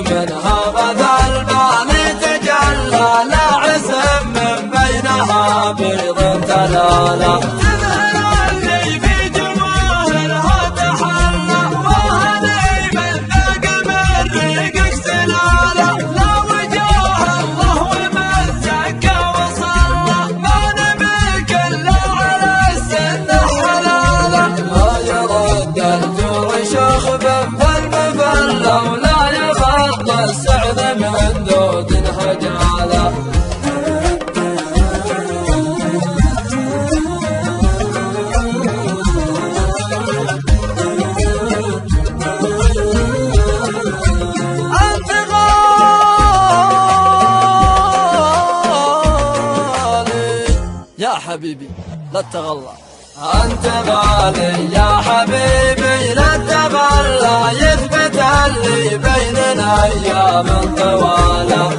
منها بدا الباني تجلى لا عسم من بينها بيض تلالا ولا يغض السعد من دود هجاله أنت غالي يا حبيبي لا تغلى أنت غالي يا حبيبي لا تغلى يثبت اللي بيننا أيام طوالة